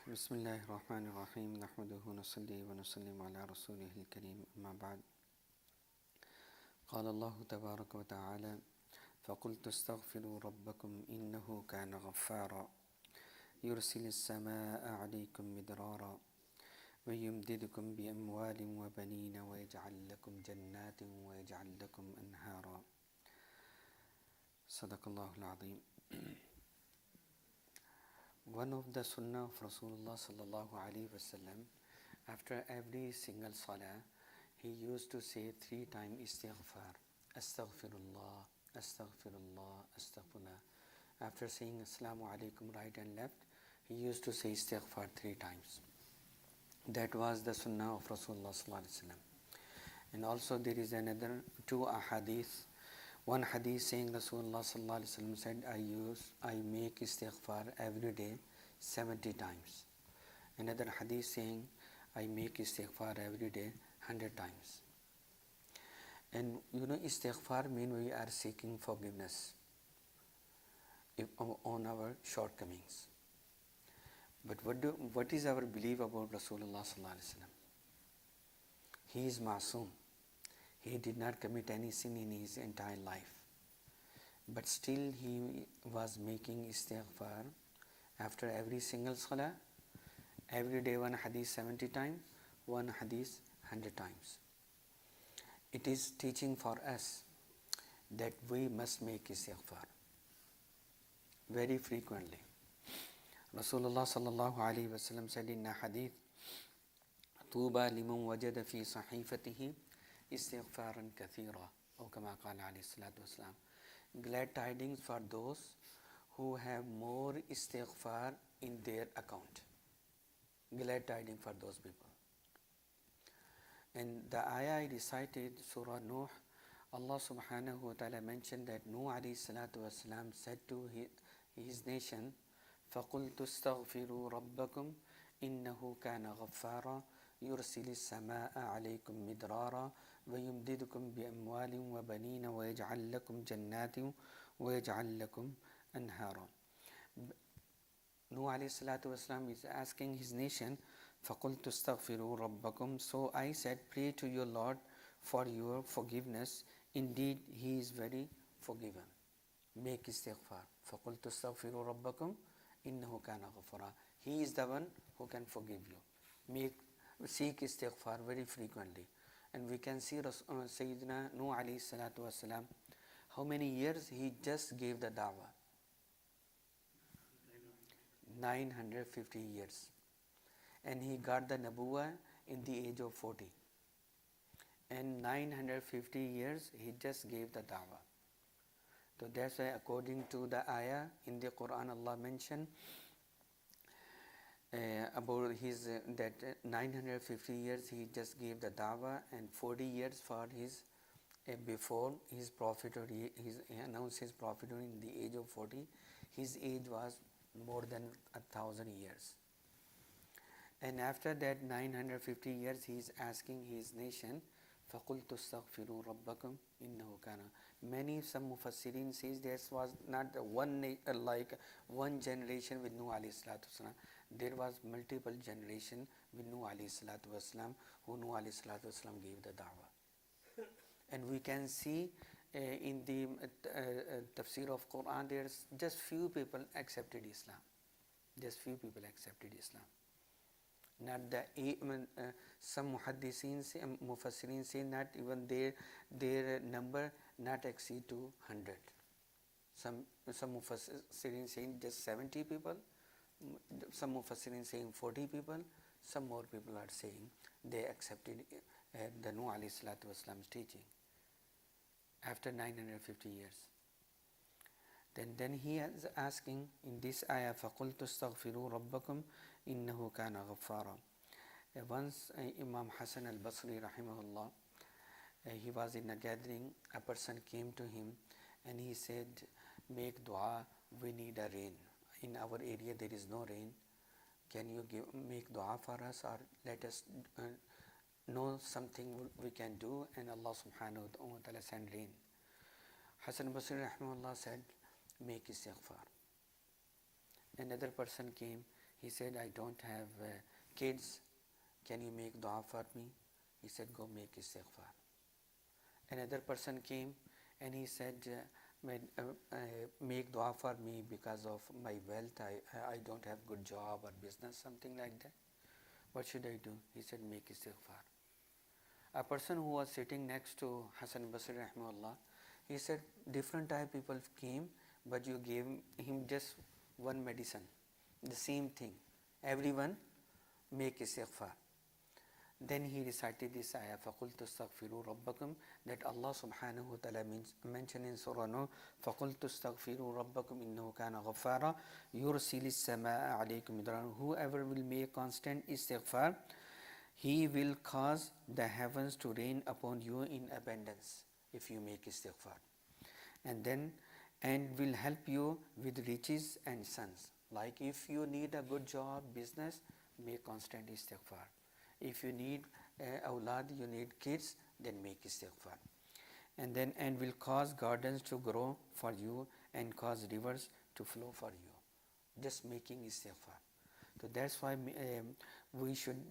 بسم الله الرحمن الرحيم نحمده ونصلي ونسلم على رسوله الكريم أما بعد قال الله تبارك وتعالى فقلت استغفروا ربكم إنه كان غفارا يرسل السماء عليكم مدرارا ويمددكم بأموال وبنين ويجعل لكم جنات ويجعل لكم أنهارا صدق الله العظيم. One of the sunnah of Rasulullah sallallahu alaihi wasallam, after every single salah, he used to say 3 times istighfar, astaghfirullah, astaghfirullah, astaghfirullah. After saying assalamu alaikum right and left, he used to say istighfar 3 times. That was the sunnah of Rasulullah sallallahu alaihi wasallam. And also there is another 2 ahadith. One hadith saying Rasulullah sallallahu alaihi wasallam said, I make istighfar every day 70 times. Another hadith saying, I make istighfar every day 100 times. And istighfar means we are seeking forgiveness on our shortcomings. But what is our belief about Rasulullah sallallahu alaihi wasallam? He is masoom. He did not commit any sin in his entire life. But still he was making istighfar after every single salah. Every day one hadith 70 times, one hadith 100 times. It is teaching for us that we must make istighfar very frequently. Rasulullah sallallahu alaihi wasallam said in a hadith, Tuba liman wajada fi sahifatihi istighfaran kathira, or kama qala alayhi salatu wasalam. Glad tidings for those who have more istighfar in their account. Glad tidings for those people. And the ayah I recited, Surah Nuh, Allah subhanahu wa ta'ala mentioned that Nuh alayhi salatu wasalam said to his nation, فَقُلْتُ اسْتَغْفِرُوا رَبَّكُمْ إِنَّهُ كَانَ غَفَّارًا يرسل السماء عليكم مدرارا ويمددكم بأموال وبنين ويجعل لكم جنات ويجعل لكم أنهارا. Nuh alayhi salatu wasalam is asking his nation, فَقُلْتُ اسْتَغْفِرُوا رَبَّكُمْ. So I said, pray to your Lord for your forgiveness. Indeed, He is very forgiven. Make istighfar. فَقُلْتُ اسْتَغْفِرُوا رَبَّكُمْ إِنَّهُ كَانَ غَفَّارًا. He is the one who can forgive you. Seek istighfar very frequently. And we can see Sayyidina Nuh alayhi salatu wasalam, how many years he just gave the da'wah? 950 years. And he got the nabuwah in the age of 40. And 950 years he just gave the da'wah. So that's why according to the ayah in the Quran, Allah mentioned about his that 950 years he just gave the dawah, and 40 years for his before his prophethood. He announced his prophethood in the age of 40. His age was more than 1,000 years. And after that 950 years he is asking his nation, فَقُلْتُ اسْتَغْفِرُوا رَبَّكُمْ إِنَّهُ كَانَ. Some mufassirin says this was not like one generation with Nuh alayhi salatu wasalam. There was multiple generation with Nuh alayhi salatu wasalam, who Nuh alayhi salatu wasalam gave the da'wah. And we can see in the tafsir of Quran, there's just few people accepted Islam. Just few people accepted Islam. Not some mufassirin say not even their number not exceed to 100. Some mufassirin saying just 70 people, some mufassirin saying 40 people, some more people are saying they accepted the Nuh alayhi salatu wasalam's teaching after 950 years. Then he is asking in this ayah, فَقُلْتُ اسْتَغْفِرُوا رَبَّكُمْ إِنَّهُ كَانَ غَفَّارًا. Once Imam Hassan al-Basri rahimahullah, he was in a gathering, a person came to him and he said, make dua, we need a rain. In our area there is no rain. Can you make dua for us, or let us know something we can do, and Allah subhanahu wa ta'ala send rain. Hassan al-Basri rahimahullah said, make istighfar. Another person came, He said, I don't have kids. Can you make dua for me? He said, go make istighfar. Another person came and he said, make dua for me because of my wealth. I don't have good job or business, something like that. What should I do? He said, make istighfar. A person who was sitting next to Hassan Basri rahimahullah, he said, different type people came, but you gave him just one medicine, the same thing. Everyone make istighfar. Then he recited this ayah, فَقُلْتُ اسْتَغْفِرُوا رَبَّكُمْ, that Allah subhanahu wa ta'ala mentioned in Surah Nuh, فَقُلْتُ اسْتَغْفِرُوا رَبَّكُمْ إِنَّهُ كَانَ غَفَّارًا يُرْسِلِ السَّمَاءَ عَلَيْكُمْ مِدْرَارًا. Whoever will make constant istighfar, he will cause the heavens to rain upon you in abundance if you make istighfar. And will help you with riches and sons. Like if you need a good job, business, make constant istighfar. If you need awlad, you need kids, then make istighfar. And will cause gardens to grow for you and cause rivers to flow for you. Just making istighfar. So that's why we should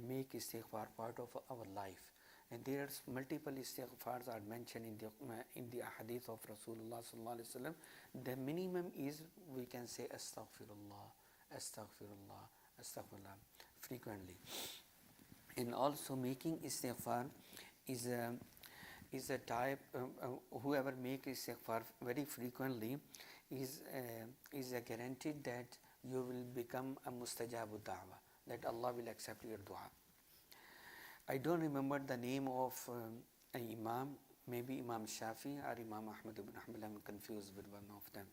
make istighfar part of our life. And there are multiple istighfars are mentioned in the hadith of Rasulullah sallallahu alaihi wasallam. The minimum is we can say astaghfirullah, astaghfirullah, astaghfirullah frequently. And also making istighfar is a type. Whoever make istighfar very frequently is a guaranteed that you will become a mustajabu da'wah, that Allah will accept your dua. I don't remember the name of an Imam, maybe Imam Shafi or Imam Ahmad ibn Hanbal. I'm confused with one of them.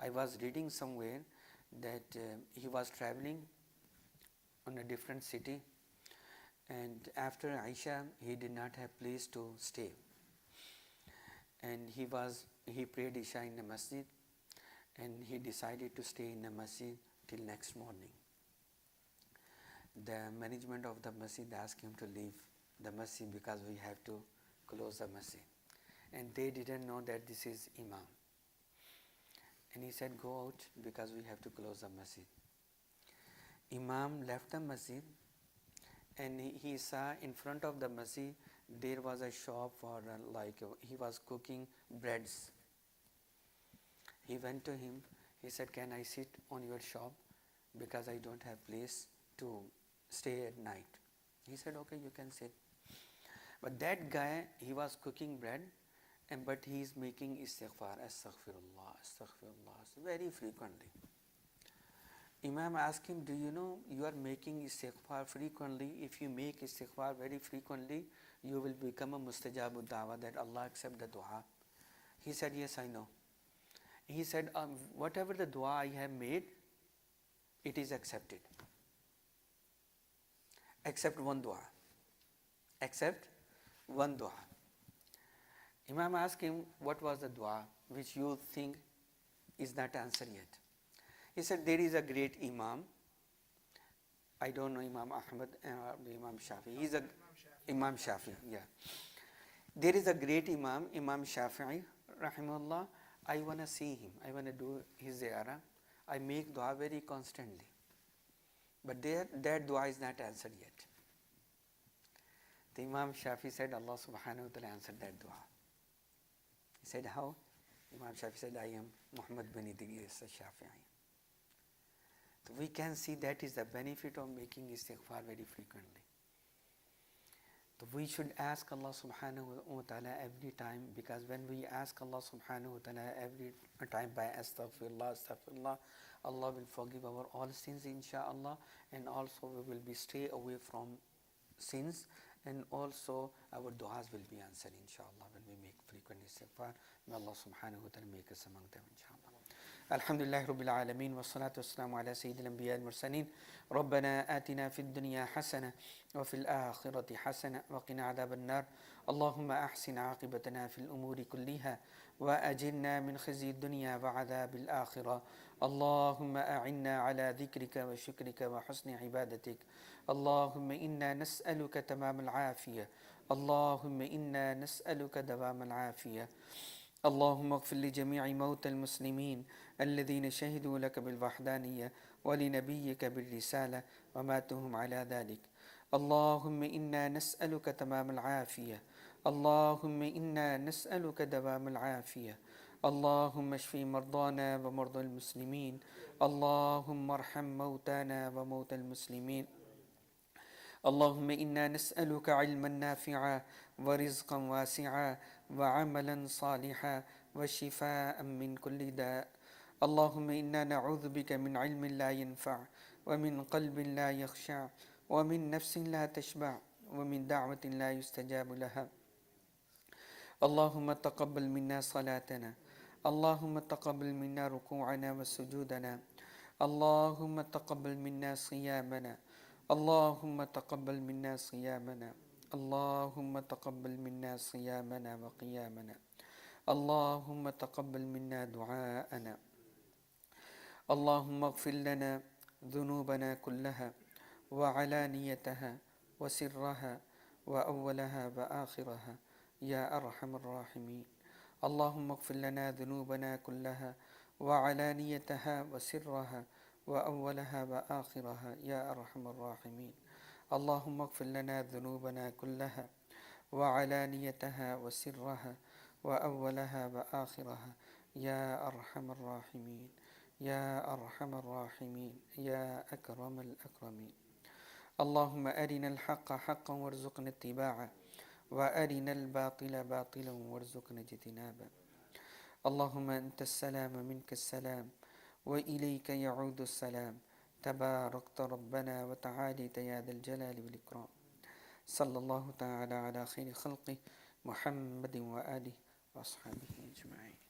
I was reading somewhere that he was traveling on a different city, and after Aisha he did not have place to stay, and he prayed Isha in the masjid, and he decided to stay in the masjid till next morning. The management of the masjid asked him to leave the masjid because we have to close the masjid, and they didn't know that this is Imam, and he said, go out because we have to close the masjid. Imam left the masjid, and he saw in front of the masjid there was a shop for he was cooking breads. He went to him. He said, can I sit on your shop because I don't have place to stay at night? He said, okay, you can sit. But that guy, he was cooking bread, but he is making istighfar, astaghfirullah, astaghfirullah, very frequently. Imam asked him, do you know you are making istighfar frequently? If you make istighfar very frequently, you will become a mustajabu da'wah, that Allah accept the dua. He said, yes, I know. He said, whatever the dua I have made, it is accepted. Except one dua. Except one dua. Imam asked him, what was the dua which you think is not answered yet? He said, there is a great Imam. I don't know Imam Ahmad or Imam Shafi. He's a Imam Shafi, yeah. There is a great Imam, Imam Shafi'i, rahimahullah. I want to see him. I want to do his ziyarah. I make dua very constantly. But that dua is not answered yet. The Imam Shafi said, Allah subhanahu wa ta'ala answered that dua. He said, how? Imam Shafi said, I am Muhammad bin Idris al-Shafi'i. So we can see that is the benefit of making istighfar very frequently. So we should ask Allah subhanahu wa ta'ala every time, because when we ask Allah subhanahu wa ta'ala every time by astaghfirullah, astaghfirullah, Allah will forgive our all sins inshaAllah, and also we will be stay away from sins, and also our du'as will be answered inshaAllah when we make frequent istighfar. May Allah subhanahu wa ta'ala make us among them inshaAllah. Alhamdulillah Rabbil Alameen, wa salatu wassalamu ala Sayyidil Anbiya al-Mursaleen. Rabbana atina fid dunya hasana wa fil akhirati hasana wa qina adhab an-nar. Allahumma ahsin aqibatana fil umuri kulliha wa ajirna min khizyi dunya wa adhab al-akhirah. Allahumma a'inna ala dhikrika wa shukrika wa husni ibadatik. Allahumma inna nas'aluka tamam al-afiyah. Allahumma inna nas'aluka dawam al-afiyah. اللهم اغفر لجميع موتى المسلمين الذين شهدوا لك بالوحدانية ولنبيك بالرسالة وماتهم على ذلك. اللهم إنا نسألك تمام العافية، اللهم إنا نسألك دوام العافية. اللهم اشف مرضانا ومرضى المسلمين، اللهم ارحم موتانا وموتى المسلمين. اللهم إنا نسألك علما نافعا ورزقا واسعا وعملا صالحا وشفاء من كل داء. اللهم إنا نعوذ بك من علم لا ينفع ومن قلب لا يخشع ومن نفس لا تشبع ومن دعوة لا يستجاب لها. اللهم تقبل منا صلاتنا، اللهم تقبل منا ركوعنا وسجودنا، اللهم تقبل منا صيامنا، اللهم تقبل منا صيامنا، اللهم تقبل منا صيامنا وقيامنا، اللهم تقبل منا دعاءنا. اللهم اغفر لنا ذنوبنا كلها وعلانيتها وسرها وأولها وآخرها يا أرحم الراحمين. اللهم اغفر لنا ذنوبنا كلها وعلانيتها وسرها وأولها وآخرها يا أرحم الراحمين. اللهم اغفر لنا ذنوبنا كلها وعلانيتها وسرها وأولها وآخرها يا أرحم الراحمين، يا أرحم الراحمين، يا أكرم الأكرمين. اللهم أرنا الحق حقا وارزقنا اتباعه وأرنا الباطل باطلا وارزقنا اجتنابه. اللهم أنت السلام منك السلام وإليك يعود السلام، تباركت ربنا وتعاليت يا ذا الجلال والإكرام. صلى الله تعالى على خير خلقه محمد وآله وأصحابه أجمعين.